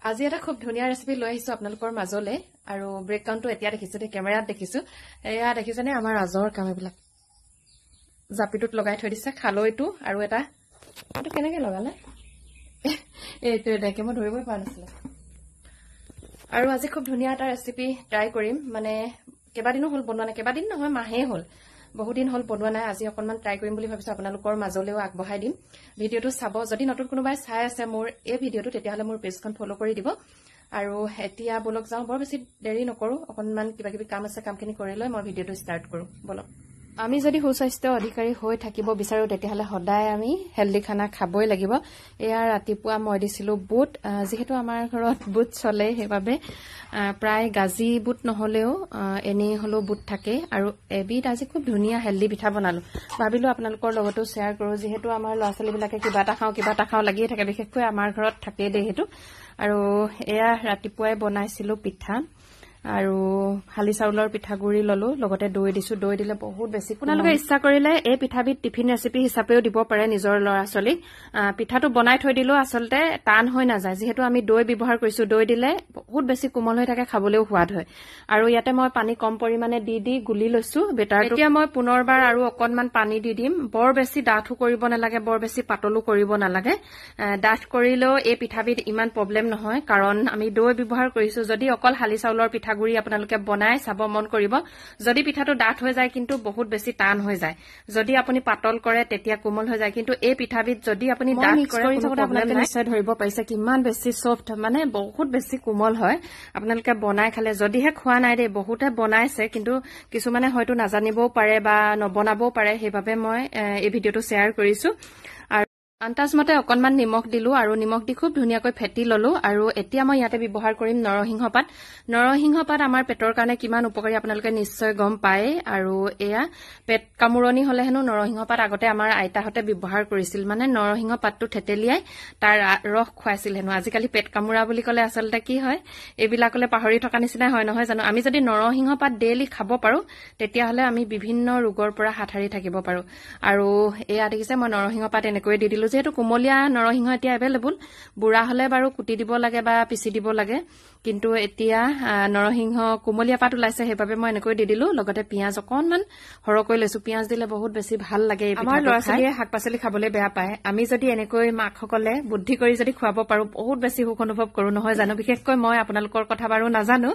আজি এটা খুব ধুনীয়া ৰেচিপি লৈ আহিছো আপোনালোকৰ মাজলে আৰু ব্ৰেকগ্ৰাউণ্ডটো এতিয়া দেখিছো দে কেমেৰাত দেখিছো এয়া দেখিছেনে আমাৰ আজৰ কাম এইবিলাক জাপিটোত লগাই থৈ দিছে খালৈটো আৰু এটা এটো কেনেকৈ লগালে এইটো দেখে মই ধৰিবই পৰা নাছিলো আৰু আজি খুব ধুনীয়া এটা ৰেচিপি ট্ৰাই কৰিম মানে কেবাদিনো হল বনোৱা নাই কেবাদিন নহয় মাহে হল বহুদিন হল বনোৱা নাই আজি অকনমান ট্ৰাই কৰিম বুলি ভাবিছো আপোনালোকৰ মাজলেও আগবঢ়াই দিম ভিডিওটো চাব যদি নতুন কোনোবাই চাই আছে মোৰ এই ভিডিওটো তেতিয়াহলে মোৰ পেজখন ফলো কৰি দিব আৰু এতিয়া বলক যাও বৰ বেছি দেৰি নকৰো অকনমান কিবা কিবি কাম আছে কামখিনি কৰি লৈ মই ভিডিওটো ষ্টাৰ্ট কৰো বলক আমি যদি সুস্বাস্থ্য অধিকাৰী হৈ থাকিব বিচাৰো তেতিয়াহলে সদায় আমি হেলদি খানা খাবই লাগিব এয়া ৰাতিপুৱা মই দিছিলো বুট যেহেতু আমাৰ ঘৰত বুট চলে হেবাবে প্ৰায় গাজি বুট নহলেও এনে হলো বুট থাকে আৰু এবিধ আজি খুব ধুনীয়া হেলদি পিঠা বনালো ভাবিলো আপোনালোকৰ লগতো শেয়াৰ কৰো যেহেতু আমাৰ ল'ৰা-ছোৱালী বিলাকে কিবা এটা খাও লাগিয়ে থাকে বিশেষকৈ আমাৰ ঘৰত থাকে দে হেতু আৰু এয়া ৰাতিপুৱাই বনাইছিলো পিঠা আৰু হালি চাউলৰ পিঠাগুৰি ললো লগতে দৈ দিছো দৈ দিলে বহুত বেছি আপোনালোকে ইচ্ছা কৰিলে এই পিঠাবিধ টিফিন ৰেচিপি হিচাপেও দিব পাৰে নিজৰ ল'ৰা-ছোৱালী পিঠাটো বনাই থৈ দিলো আসলতে টান হৈ নাযায় যেহেতু আমি দৈ ব্যৱহাৰ কৰিছো দৈ দিলে বহুত বেছি কোমল হৈ থাকে খাবলৈও সোৱাদ হয় আৰু ইয়াতে মই পানী কম পৰিমাণে দি গুলি লৈছো বেটাৰটো এতিয়া মই পুনৰবাৰ আৰু অকনমান পানী দি দিম বৰ বেছি ডাঠু কৰিব নালাগে বৰ বেছি পাতলু কৰিব নালাগে ডাঠ কৰিলেও এই পিঠাবিধ ইমান প্ৰবলেম নহয় কাৰণ আমি দৈ ব্যৱহাৰ কৰিছো যদি অকল হালি চাউলৰ পিঠা গুৰি আপোনালোকে বনাই চাব মন কৰিব যদি পিঠাটো ডাঠ হৈ যায় কিন্তু বহুত বেছি টান হৈ যায় যদি আপুনি পাতল কৰে তেতিয়া কোমল হৈ যায় কিন্তু এই পিঠাবিধ যদি আপুনি ডাঠ কৰে আপোনালোকে নিশ্চয় ধৰিব পাৰিছে কিমান বেছি সফট মানে বহুত বেছি কোমল হয় আপোনালোকে বনাই খালে যদিহে খোৱা নাই দে বহুতে বনাইছে কিন্তু কিছুমানে হয়তো নাজানিবও পাৰে বা নবনাবও পাৰে সেইবাবে মই এই ভিডিওটো শেয়াৰ কৰিছো আন্তাজ মতে অকনমান নিমখ দিলো আৰু নিমখ দি খুব ধুনীয়াকৈ ফেটি ললো আৰু এতিয়া মই ইয়াতে ব্যৱহাৰ কৰিম নৰসিংহ পাত আমাৰ পেটৰ কাৰণে কিমান উপকাৰী আপোনালোকে নিশ্চয় গম পায় আৰু এয়া পেট কামুৰণি হলে হেনো নৰসিংহ পাত আগতে আমাৰ আইতাহতে ব্যৱহাৰ কৰিছিল মানে নৰসিংহ পাতটো থেতেলিয়াই তাৰ ৰস খুৱাইছিল হেনো আজিকালি পেট কামুৰা বুলি কলে আসলতে কি হয় এইবিলাকলে পাহৰি থকা নিচিনা হয় নহয় জানো আমি যদি নৰসিংহ পাত ডেইলি খাব পাৰো তেতিয়াহলে আমি বিভিন্ন ৰোগৰ পৰা হাত সাৰি থাকিব পাৰো আৰু এয়া দেখিছে মই নৰসিংহ পাত এনেকৈ দি দিলো যেহেতু কুমলীয়া নৰসিংহ এতিয়া এভেইলেবল বুঢ়া হলে বাৰু কুটি দিব লাগে বা পিচি দিব লাগে কিন্তু এতিয়া নৰসিংহ কুমলীয়া পাত ওলাইছে সেইবাবে মই এনেকৈ দি দিলো লগতে পিয়াজ অকনমান হৰকৈ লৈছো পিয়াজ দিলে বহুত বেছি ভাল লাগে আমাৰ ল'ৰা-ছোৱালীয়ে শাক-পাচলি খাবলৈ বেয়া পায় আমি যদি এনেকৈ মাকসকলে বুদ্ধি কৰি যদি খুৱাব পাৰো বহুত বেছি সুখ অনুভৱ কৰো নহয় জানো বিশেষকৈ মই আপোনালোকৰ কথা বাৰু নাজানো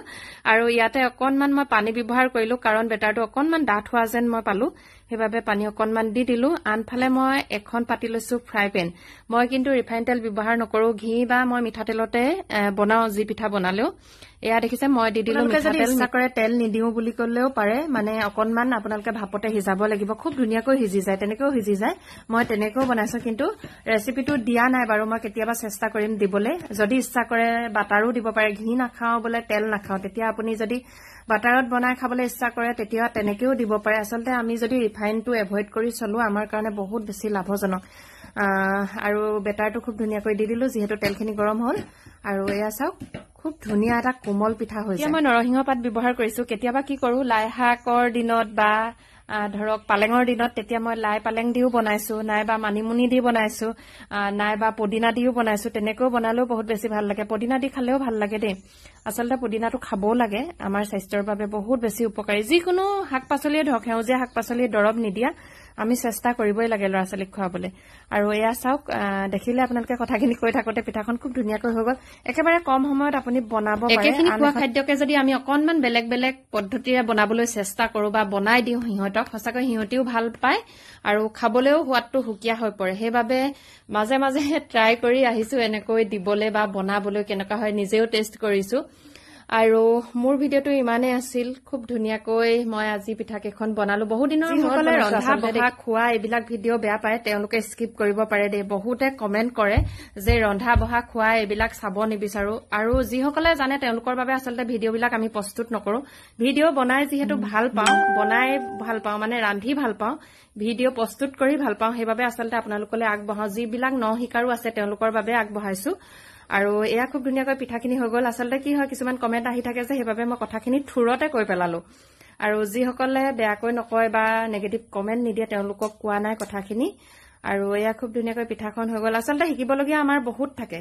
আৰু ইয়াতে অকনমান মই পানী ব্যৱহাৰ কৰিলো কাৰণ বেটাৰটো অকনমান ডাঠ হোৱা যেন মই পালো সেইবাবে পানী অকনমান দি দিলো আনফালে মই এখন পাতি লৈছো ফ্ৰাই পেন মই কিন্তু ৰিফাইন তেল ব্যৱহাৰ নকৰো ঘি বা মই মিঠাতেলতে বনাও যি পিঠা বনালেও এয়া দেখিছে মই দি দিলো মিঠাতেল ইচ্ছা কৰে তেল নিদিও বুলি কলেও পাৰে মানে অকনমান আপোনালোকে ভাপতে সিজাব লাগিব খুব ধুনীয়াকৈ সিজি যায় তেনেকৈও সিজি যায় মই তেনেকৈও বনাইছো কিন্তু ৰেচিপিটো দিয়া নাই বাৰু মই কেতিয়াবা চেষ্টা কৰিম দিবলৈ যদি ইচ্ছা কৰে বাটাৰো দিব পাৰে ঘি নাখাও বোলে তেল নাখাও তেতিয়া আপুনি যদি বাটাৰত বনাই খাবলৈ ইচ্ছা কৰে তেতিয়া তেনেকৈও দিব পাৰে আসলতে আমি যদি ৰিফাইনটো এভয়েড কৰি চলো আমাৰ কাৰণে বহুত বেছি লাভজনক আৰু বেটাৰটো খুব ধুনীয়াকৈ দি দিলো যেহেতু তেলখিনি গৰম হল আৰু এয়া চাওক খুব ধুনীয়া এটা কোমল পিঠা হৈছে মই নৰসিংহ পাত ব্যৱহাৰ কৰিছো কেতিয়াবা কি কৰো লাই শাকৰ দিনত বা ধৰক পালেঙৰ দিনত তেতিয়া মই লাই পালেং দিও বনাইছো নাইবা মানিমুনি দি বনাইছো নাইবা পদিনা দিও বনাইছো তেনেকৈও বনালেও বহুত বেছি ভাল লাগে পদিনা দি খালেও ভাল লাগে দেই আসলতে পদিনাটো খাবও লাগে আমাৰ স্বাস্থ্যৰ বাবে বহুত বেছি উপকাৰী যিকোনো শাক-পাচলিয়ে ধৰক সেউজীয়া শাক-পাচলিয়ে দৰব নিদিয়া আমি চেষ্টা কৰিবই লাগে ল'ৰা-ছোৱালীক খুৱাবলৈ আৰু এয়া চাওক দেখিলে আপোনালোকে কথাখিনি কৈ থাকোতে পিঠাখন খুব ধুনীয়াকৈ হৈ গল একেবাৰে কম সময়ত আপুনি বনাব পাৰে একেখিনি খোৱা খাদ্যকে যদি আমি অকনমান বেলেগ বেলেগ পদ্ধতিৰে বনাবলৈ চেষ্টা কৰো বা বনাই দিও সিহঁতক সঁচাকৈ সিহঁতিও ভাল পায় আৰু খাবলৈও সোৱাদটো সুকীয়া হৈ পৰে সেইবাবে মাজে মাজে ট্ৰাই কৰি আহিছো এনেকৈ দিবলৈ বা বনাবলৈ কেনেকুৱা হয় নিজেও টেষ্ট কৰিছো আৰু মোৰ ভিডিওটো ইমানে আছিল খুব ধুনীয়াকৈ মই আজি পিঠা কেইখন বনালো বহু দিনৰ মূৰত ৰন্ধা বঢ়া খোৱা এইবিলাক ভিডিও বেয়া পায় তেওঁলোকে স্কিপ কৰিব পাৰে দে বহুতে কমেন্ট কৰে যে ৰন্ধা বঢ়া খোৱা এইবিলাক চাব নিবিচাৰো আৰু যিসকলে জানে তেওঁলোকৰ বাবে আসলতে ভিডিওবিলাক আমি প্ৰস্তুত নকৰো ভিডিও বনাই যিহেতু ভাল পাওঁ মানে ৰান্ধি ভাল পাওঁ ভিডিও প্ৰস্তুত কৰি ভাল পাওঁ সেইবাবে আসলতে আপোনালোকলৈ আগবঢ়াও যিবিলাক ন শিকাৰো আছে তেওঁলোকৰ বাবে আগবঢ়াইছো আৰু এয়া খুব ধুনীয়াকৈ পিঠাখিনি হৈ গল আসলতে কি হয় কিছুমান কমেন্ট আহি থাকে যে সেইবাবে মই কথাখিনি থুৰতে কৈ পেলালো আৰু যিসকলে বেয়াকৈ নকয় বা নেগেটিভ কমেন্ট নিদিয়ে তেওঁলোকক কোৱা নাই কথাখিনি আৰু এয়া খুব ধুনীয়াকৈ পিঠাখন হৈ গল আসলতে শিকিবলগীয়া আমাৰ বহুত থাকে